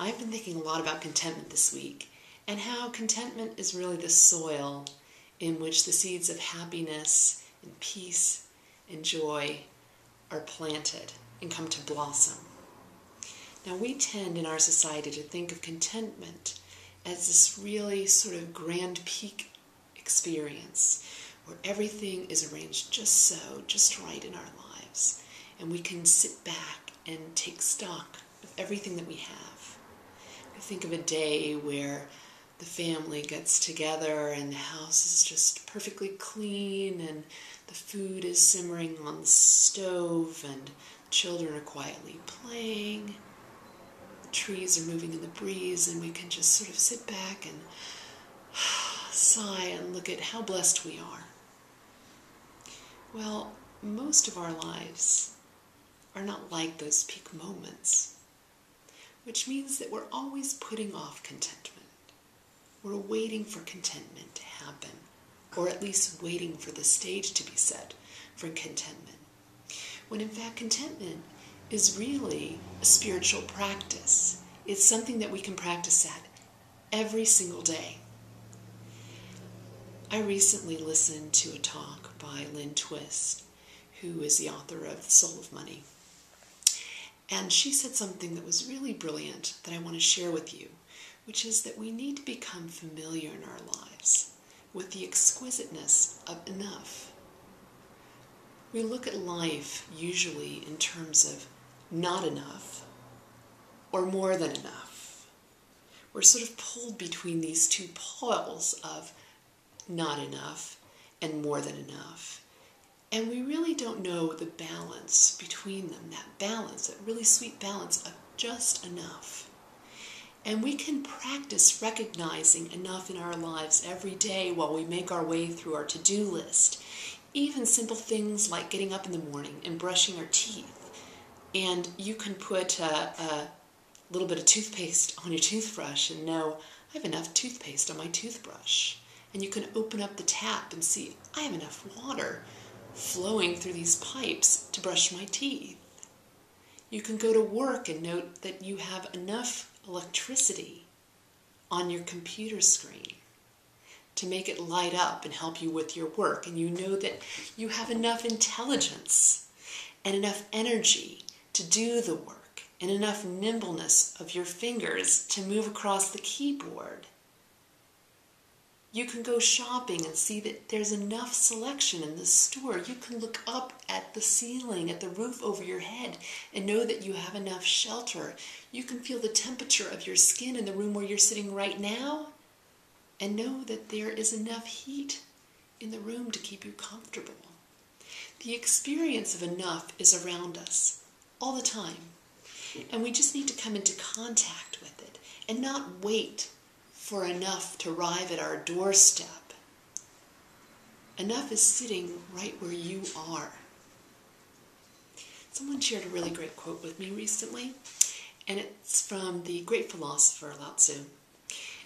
I've been thinking a lot about contentment this week, and how contentment is really the soil in which the seeds of happiness and peace and joy are planted and come to blossom. Now, we tend in our society to think of contentment as this really sort of grand peak experience where everything is arranged just right in our lives, and we can sit back and take stock of everything that we have. I think of a day where the family gets together and the house is just perfectly clean and the food is simmering on the stove and the children are quietly playing. The trees are moving in the breeze, and we can just sort of sit back and sigh and look at how blessed we are. Well, most of our lives are not like those peak moments, which means that we're always putting off contentment. We're waiting for contentment to happen, or at least waiting for the stage to be set for contentment. When in fact contentment is really a spiritual practice. It's something that we can practice at every single day. I recently listened to a talk by Lynn Twist, who is the author of The Soul of Money. And she said something that was really brilliant that I want to share with you, which is that we need to become familiar in our lives with the exquisiteness of enough. We look at life usually in terms of not enough or more than enough. We're sort of pulled between these two poles of not enough and more than enough. And we really don't know the balance between them, that really sweet balance of just enough. And we can practice recognizing enough in our lives every day while we make our way through our to-do list. Even simple things like getting up in the morning and brushing our teeth. And you can put a little bit of toothpaste on your toothbrush and know, I have enough toothpaste on my toothbrush. And you can open up the tap and see, I have enough water flowing through these pipes to brush my teeth. You can go to work and note that you have enough electricity on your computer screen to make it light up and help you with your work. And you know that you have enough intelligence and enough energy to do the work and enough nimbleness of your fingers to move across the keyboard. You can go shopping and see that there's enough selection in the store. You can look up at the ceiling, at the roof over your head, and know that you have enough shelter. You can feel the temperature of your skin in the room where you're sitting right now, and know that there is enough heat in the room to keep you comfortable. The experience of enough is around us all the time, and we just need to come into contact with it and not wait for enough to arrive at our doorstep. Enough is sitting right where you are. Someone shared a really great quote with me recently, and it's from the great philosopher Lao Tzu.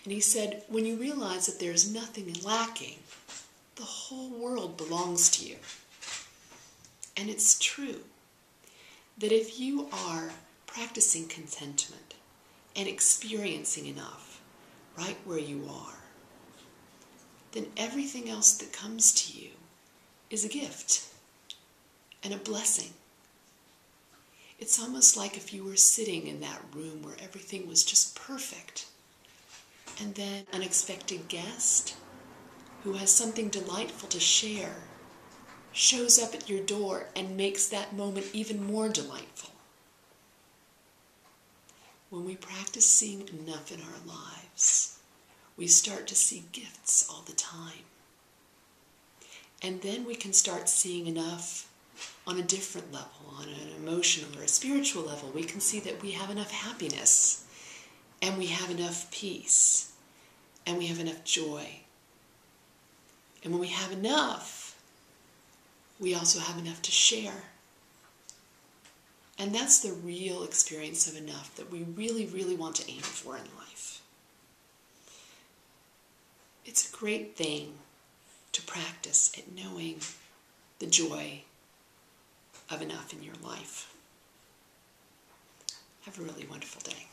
And he said, when you realize that there's nothing lacking, the whole world belongs to you. And it's true that if you are practicing contentment and experiencing enough, right where you are, then everything else that comes to you is a gift and a blessing. It's almost like if you were sitting in that room where everything was just perfect, and then an unexpected guest who has something delightful to share shows up at your door and makes that moment even more delightful. When we practice seeing enough in our lives, we start to see gifts all the time. And then we can start seeing enough on a different level, on an emotional or a spiritual level. We can see that we have enough happiness, and we have enough peace, and we have enough joy. And when we have enough, we also have enough to share. And that's the real experience of enough that we really, really want to aim for in life. It's a great thing to practice at knowing the joy of enough in your life. Have a really wonderful day.